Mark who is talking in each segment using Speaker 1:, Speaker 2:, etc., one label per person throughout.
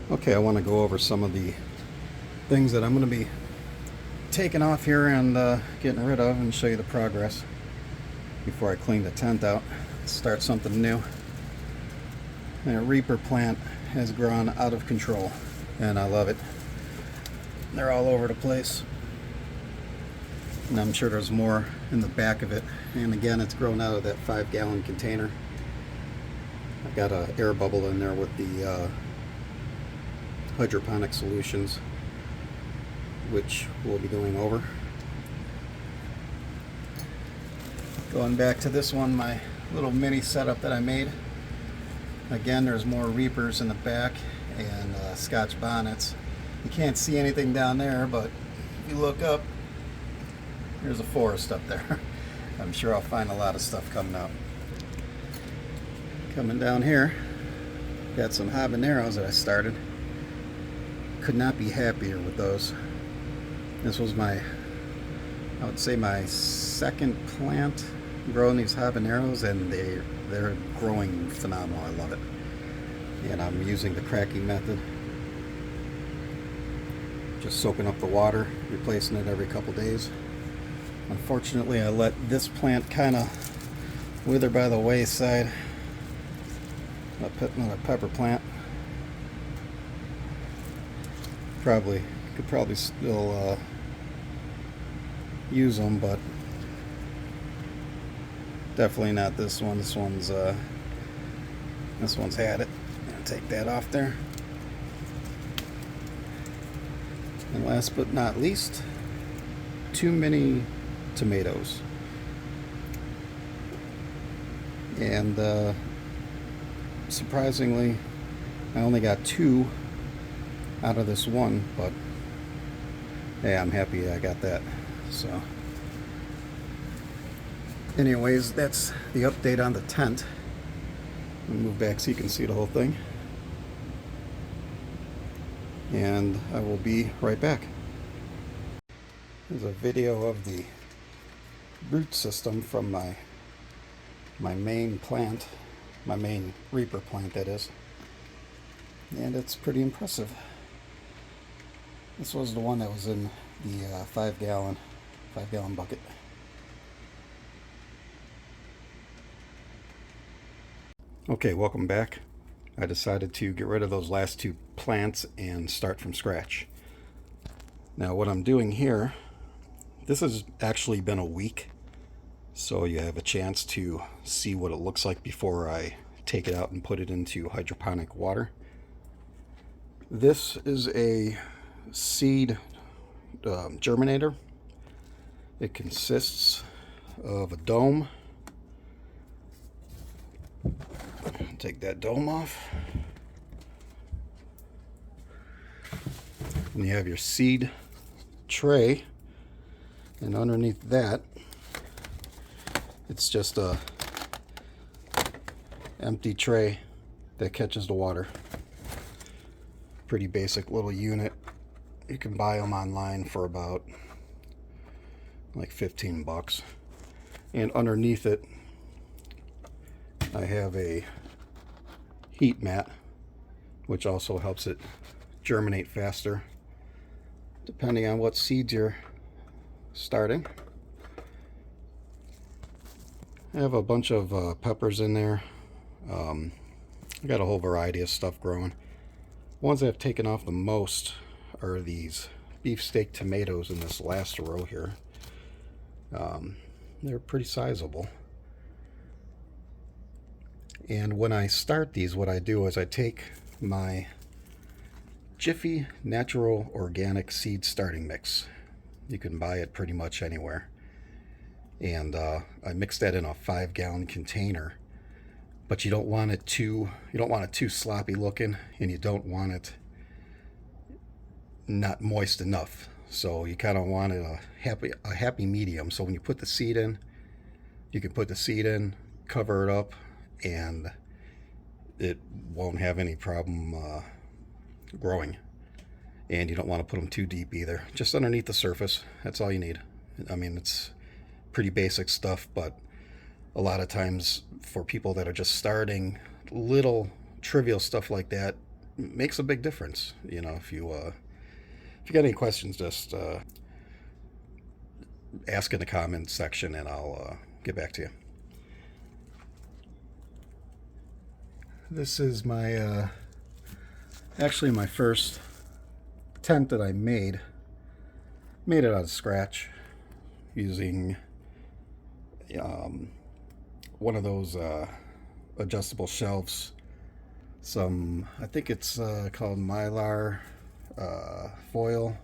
Speaker 1: Okay, I want to go over some of the things that I'm going to be taking off here and getting rid of and show you the progress before I clean the tent out, start something new. The Reaper plant has grown out of control and I love it. They're all over the place. And I'm sure there's more in the back of it. And again, it's grown out of that 5-gallon container. I've got an air bubble in there with the hydroponic solutions, which we'll be going over. Going back to this one, my little mini setup that I made. Again, there's more Reapers in the back and Scotch bonnets. You can't see anything down there, but if you look up, there's a forest up there. I'm sure I'll find a lot of stuff coming out. Coming down here, got some habaneros that I started. Could not be happier with those. This was I would say my second plant growing these habaneros, and they're growing phenomenal. I love it. And I'm using the cracking method. Just soaking up the water, replacing it every couple days. Unfortunately, I let this plant kind of wither by the wayside. I put another pepper plant. Could probably still use them, but definitely not this one. This one's had it. I'll take that off there. And last but not least, too many tomatoes. And surprisingly, I only got 2 out of this one, but hey, I'm happy I got that. So anyways, that's the update on the tent. I'll move back so you can see the whole thing, and I will be right back. Here's a video of the root system from my main plant, my main Reaper plant, that is, and it's pretty impressive. This was the one that was in the 5-gallon bucket. Okay, welcome back. I decided to get rid of those last 2 plants and start from scratch. Now what I'm doing here, this has actually been a week, so you have a chance to see what it looks like before I take it out and put it into hydroponic water. This is a seed germinator. It consists of a dome. Take that dome off, and you have your seed tray, and underneath that it's just a empty tray that catches the water. Pretty basic little unit. You can buy them online for about like 15 bucks. And underneath it I have a heat mat, which also helps it germinate faster depending on what seeds you're starting. I have a bunch of peppers in there. I got a whole variety of stuff growing. Ones I've taken off the most are these beefsteak tomatoes in this last row here. They're pretty sizable. And when I start these, what I do is I take my Jiffy Natural Organic Seed Starting Mix. You can buy it pretty much anywhere. And I mix that in a 5-gallon container. But you don't want it too sloppy looking, and you don't want it not moist enough. So you kind of want it a happy medium. So when you put the seed in, you can put the seed in, cover it up, and it won't have any problem growing. And you don't want to put them too deep either. Just underneath the surface. That's all you need. I mean, it's pretty basic stuff, but a lot of times for people that are just starting, little trivial stuff like that makes a big difference. You know, if you got any questions, just ask in the comments section, and I'll get back to you. This is my actually my first tent that I made. Made it out of scratch using one of those adjustable shelves. I think it's called Mylar foil.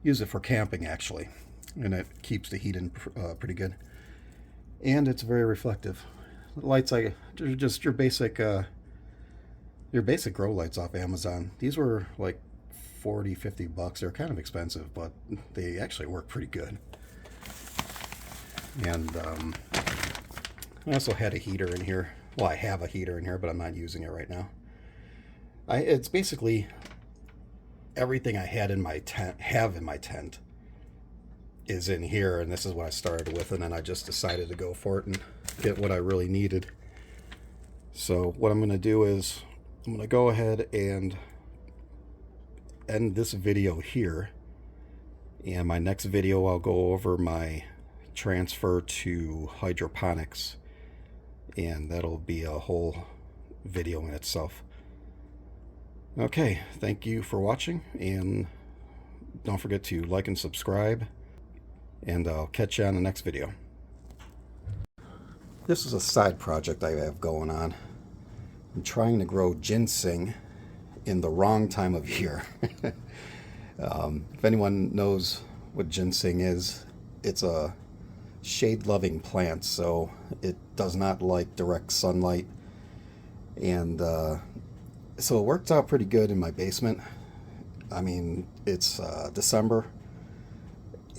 Speaker 1: Use it for camping actually, and it keeps the heat in pretty good. And it's very reflective. Lights they're just your basic grow lights off Amazon. These were like $40-50. They're kind of expensive, but they actually work pretty good. And I also had a heater in here. Well, I have a heater in here, but I'm not using it right now. It's basically everything I had in my tent is in here, and this is what I started with, and then I just decided to go for it and get what I really needed. So what I'm going to do is I'm going to go ahead and end this video here, and my next video I'll go over my transfer to hydroponics, and that'll be a whole video in itself. Okay, thank you for watching, and don't forget to like and subscribe, and I'll catch you on the next video. This is a side project I have going on. I'm trying to grow ginseng in the wrong time of year. If anyone knows what ginseng is, it's a shade-loving plant, so it does not like direct sunlight, and so it worked out pretty good in my basement. I mean, it's December,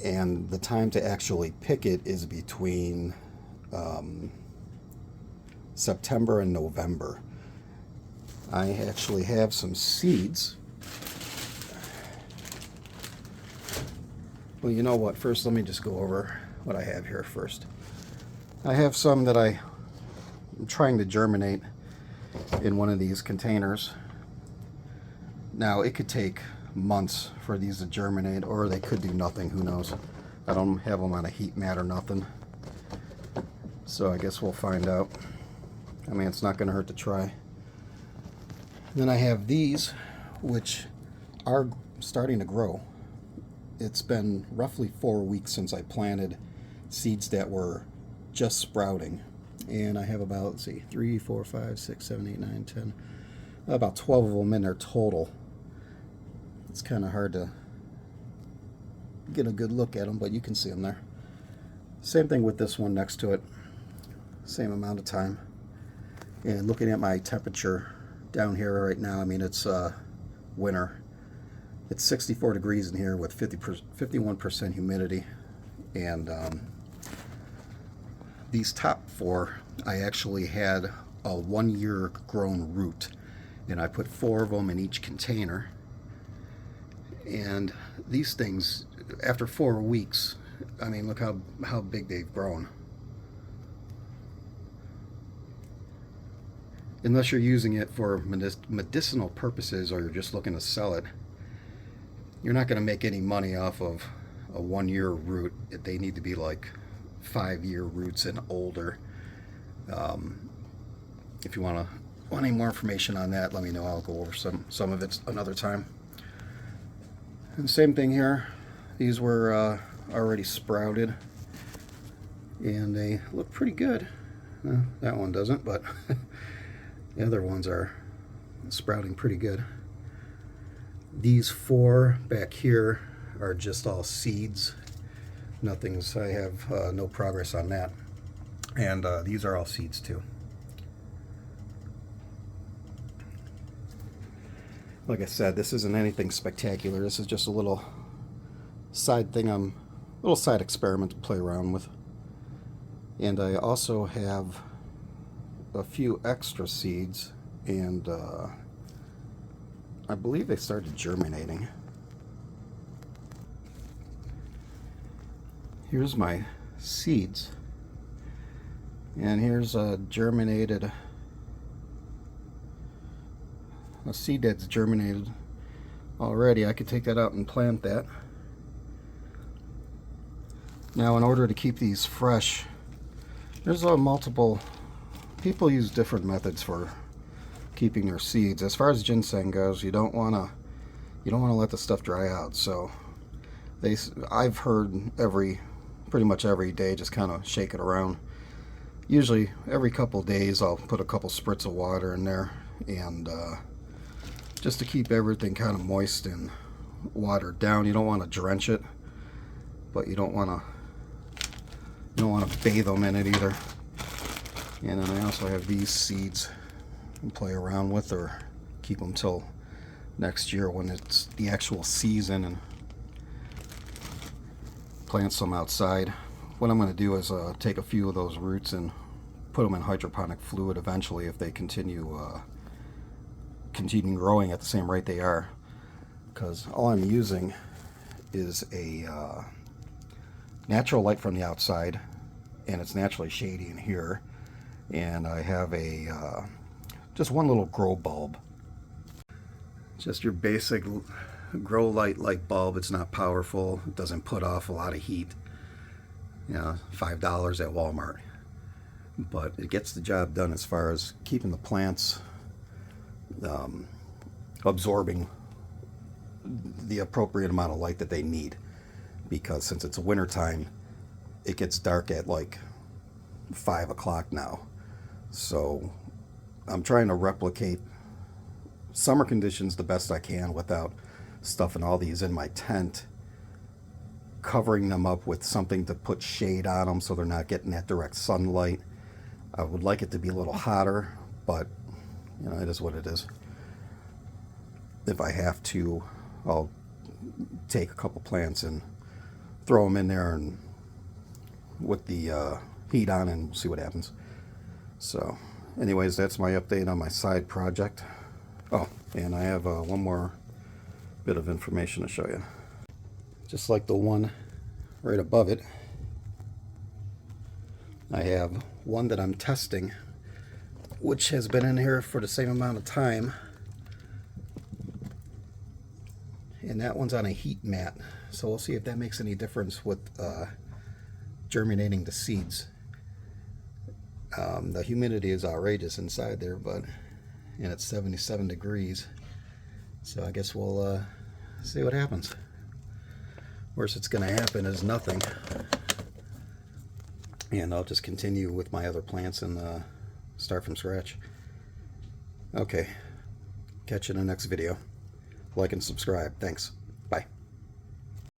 Speaker 1: and the time to actually pick it is between September and November. I actually have some seeds. Well, you know what? First, let me just go over what I have here first. I have some that I'm trying to germinate in one of these containers. Now, it could take months for these to germinate, or they could do nothing. Who knows? I don't have them on a heat mat or nothing. So I guess we'll find out. I mean, it's not going to hurt to try. Then I have these, which are starting to grow. It's been roughly 4 weeks since I planted seeds that were just sprouting. And I have about, let's see, 3, 4, 5, 6, 7, 8, 9, 10, about 12 of them in there total. It's kind of hard to get a good look at them, but you can see them there. Same thing with this one next to it. Same amount of time. And looking at my temperature down here right now, I mean, it's winter. It's 64 degrees in here with 51% humidity. And these top 4, I actually had a 1-year grown root, and I put 4 of them in each container. And these things, after 4 weeks, I mean, look how big they've grown. Unless you're using it for medicinal purposes, or you're just looking to sell it, you're not going to make any money off of a 1-year root. They need to be like 5-year roots and older. If you want any more information on that, let me know. I'll go over some of it another time. And same thing here. These were already sprouted, and they look pretty good. That one doesn't, but the other ones are sprouting pretty good. These 4 back here are just all seeds. I have no progress on that. And these are all seeds too. Like I said, this isn't anything spectacular. This is just a little side thing, little side experiment to play around with. And I also have a few extra seeds, and I believe they started germinating. Here's my seeds, and here's a germinated a seed that's germinated already. I could take that out and plant that. Now, in order to keep these fresh, there's multiple people use different methods for keeping their seeds. As far as ginseng goes, you don't want to let the stuff dry out. So I've heard pretty much every day, just kind of shake it around. Usually every couple days I'll put a couple spritz of water in there, and just to keep everything kind of moist and watered down. You don't want to drench it, but you don't want to bathe them in it either. And then I also have these seeds to play around with, or keep them till next year when it's the actual season, and plant some outside. What I'm going to do is take a few of those roots and put them in hydroponic fluid eventually, if they continue growing at the same rate they are, because all I'm using is a natural light from the outside, and it's naturally shady in here, and I have a just one little grow bulb, just your basic grow light bulb. It's not powerful, it doesn't put off a lot of heat, you know, $5 at Walmart, but it gets the job done as far as keeping the plants absorbing the appropriate amount of light that they need, because since it's winter time, it gets dark at like 5 o'clock now. So I'm trying to replicate summer conditions the best I can without stuffing all these in my tent, covering them up with something to put shade on them so they're not getting that direct sunlight. I would like it to be a little hotter, but you know, it is what it is. If I have to, I'll take a couple plants and throw them in there and with the heat on, and we'll see what happens. So anyways, that's my update on my side project. Oh, and I have one more bit of information to show you. Just like the one right above it, I have one that I'm testing, which has been in here for the same amount of time, and that one's on a heat mat. So we'll see if that makes any difference with germinating the seeds. The humidity is outrageous inside there, and it's 77 degrees. So I guess we'll see what happens. Worst that's going to happen is nothing. And I'll just continue with my other plants and start from scratch. Okay. Catch you in the next video. Like and subscribe. Thanks. Bye.